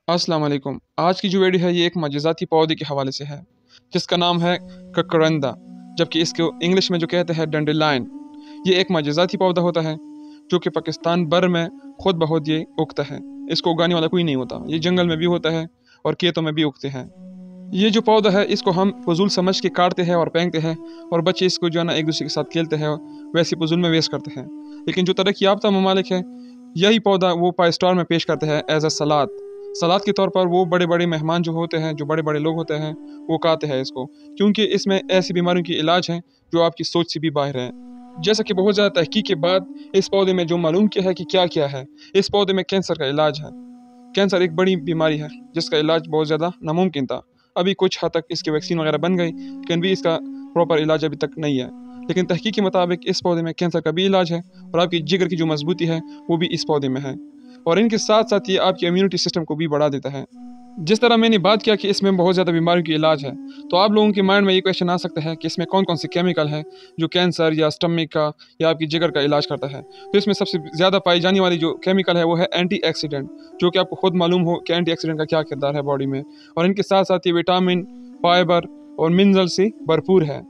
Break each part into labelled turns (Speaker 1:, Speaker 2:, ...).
Speaker 1: अस्सलाम वालेकुम। आज की जो वीडियो है ये एक मजेज़ाती पौधे के हवाले से है जिसका नाम है ककरंदा, जबकि इसको इंग्लिश में जो कहते हैं डंडेलाइन। ये एक मजेज़ाती पौधा होता है जो कि पाकिस्तान भर में खुद बहुत ये उगता है। इसको उगाने वाला कोई नहीं होता। ये जंगल में भी होता है और खेतों में भी उगते हैं। ये जो पौधा है इसको हम फजूल समझ के काटते हैं और फेंकते हैं, और बच्चे इसको जो है ना एक दूसरे के साथ खेलते हैं, वैसे फजूल में वेस्ट करते हैं। लेकिन जो तरक्की याफ्ता ममालिक है यही पौधा वो पाइस्टॉर में पेश करते हैं एज अ सलाद के तौर पर। वो बड़े बड़े मेहमान जो होते हैं, जो बड़े बड़े लोग होते हैं, वो खाते हैं इसको, क्योंकि इसमें ऐसी बीमारियों की इलाज है जो आपकी सोच से भी बाहर है। जैसा कि बहुत ज़्यादा तहकीक के बाद इस पौधे में जो मालूम किया है कि क्या क्या है, इस पौधे में कैंसर का इलाज है। कैंसर एक बड़ी बीमारी है जिसका इलाज बहुत ज़्यादा नामुमकिन था। अभी कुछ हद तक इसकी वैक्सीन वगैरह बन गई, लेकिन भी इसका प्रॉपर इलाज अभी तक नहीं है। लेकिन तहकीक के मुताबिक इस पौधे में कैंसर का भी इलाज है, और आपकी जिगर की जो मजबूती है वो भी इस पौधे में है, और इनके साथ साथ ये आपकी इम्यूनिटी सिस्टम को भी बढ़ा देता है। जिस तरह मैंने बात किया कि इसमें बहुत ज़्यादा बीमारियों की इलाज है, तो आप लोगों के माइंड में ये क्वेश्चन आ सकता है कि इसमें कौन कौन से केमिकल है जो कैंसर या स्टमक का या आपकी जिगर का इलाज करता है। तो इसमें सबसे ज़्यादा पाई जाने वाली जो केमिकल है वो है एंटीऑक्सीडेंट, जो कि आपको खुद मालूम हो कि एंटीऑक्सीडेंट का क्या किरदार है बॉडी में। और इनके साथ साथ ये विटामिन, फाइबर और मिनरल से भरपूर है।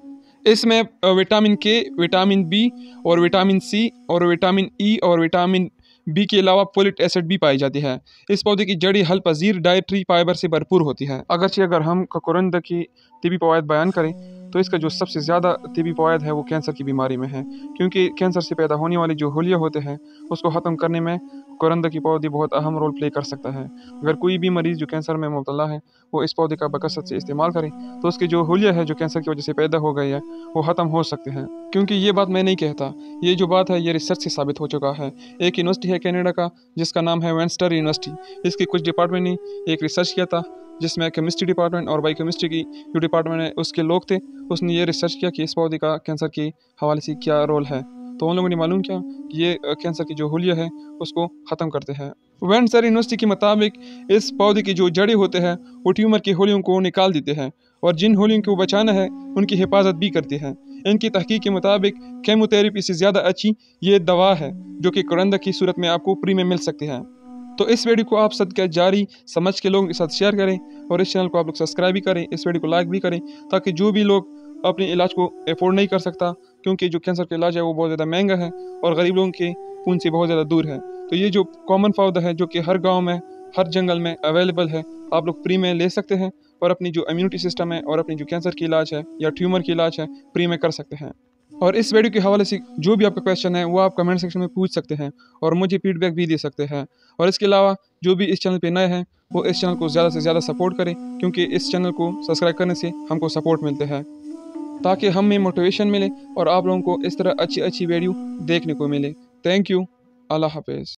Speaker 1: इसमें विटामिन के, विटामिन बी और विटामिन सी और विटामिन ई और विटामिन बी के अलावा फोलिक एसिड भी पाई जाती है। इस पौधे की जड़ी हल पजीर डाइटरी फाइबर से भरपूर होती है। अगर हम ककरंदा की तिबी फवायद बयान करें तो इसका जो सबसे ज़्यादा तिबी फवायद है वो कैंसर की बीमारी में है, क्योंकि कैंसर से पैदा होने वाली जो होलिया होते हैं उसको ख़त्म करने में ककरंदा की पौधे बहुत अहम रोल प्ले कर सकता है। अगर कोई भी मरीज़ जो कैंसर में मुब्तला है वो इस पौधे का बकसरत से इस्तेमाल करे तो उसकी जो होलिया है जो कैंसर की वजह से पैदा हो गई है वो ख़त्म हो सकते हैं। क्योंकि ये बात मैं नहीं कहता, ये जो बात है ये रिसर्च से साबित हो चुका है। एक यूनिवर्सिटी है कनाडा का जिसका नाम है वेंस्टर यूनिवर्सिटी। इसके कुछ डिपार्टमेंट ने एक रिसर्च किया था जिसमें केमिस्ट्री डिपार्टमेंट और बायोकेमिस्ट्री की जो डिपार्टमेंट है उसके लोग थे। उसने ये रिसर्च किया कि इस पौधे का कैंसर के हवाले से क्या रोल है। तो उन लोगों ने मालूम किया कि ये कैंसर की जो होलिया है उसको ख़त्म करते हैं। वेंस्टर यूनिवर्सिटी के मुताबिक इस पौधे की जो जड़ें होते हैं वो ट्यूमर की होलियों को निकाल देते हैं, और जिन होलियों को बचाना है उनकी हिफाजत भी करते हैं। इनकी तहकीक के मुताबिक केमोथेरेपी से ज़्यादा अच्छी ये दवा है जो कि ककरंदा की सूरत में आपको फ्री में मिल सकती है। तो इस वीडियो को आप सदका जारी समझ के लोगों के साथ शेयर करें, और इस चैनल को आप लोग सब्सक्राइब भी करें, इस वीडियो को लाइक भी करें, ताकि जो भी लोग अपने इलाज को अफोर्ड नहीं कर सकता, क्योंकि जो कैंसर का इलाज है वो बहुत ज़्यादा महंगा है और गरीब लोगों के खून से बहुत ज़्यादा दूर है। तो ये जो कॉमन पौधा है जो कि हर गाँव में, हर जंगल में अवेलेबल है, आप लोग फ्री में ले सकते हैं, और अपनी जो इम्यूनिटी सिस्टम है और अपनी जो कैंसर की इलाज है या ट्यूमर की इलाज है फ्री में कर सकते हैं। और इस वीडियो के हवाले से जो भी आपका क्वेश्चन है वो आप कमेंट सेक्शन में पूछ सकते हैं, और मुझे फीडबैक भी दे सकते हैं। और इसके अलावा जो भी इस चैनल पे नए हैं वो इस चैनल को ज़्यादा से ज़्यादा सपोर्ट करें, क्योंकि इस चैनल को सब्सक्राइब करने से हमको सपोर्ट मिलते हैं, ताकि हमें मोटिवेशन मिले और आप लोगों को इस तरह अच्छी अच्छी वीडियो देखने को मिले। Thank you. अल्लाह हाफिज़।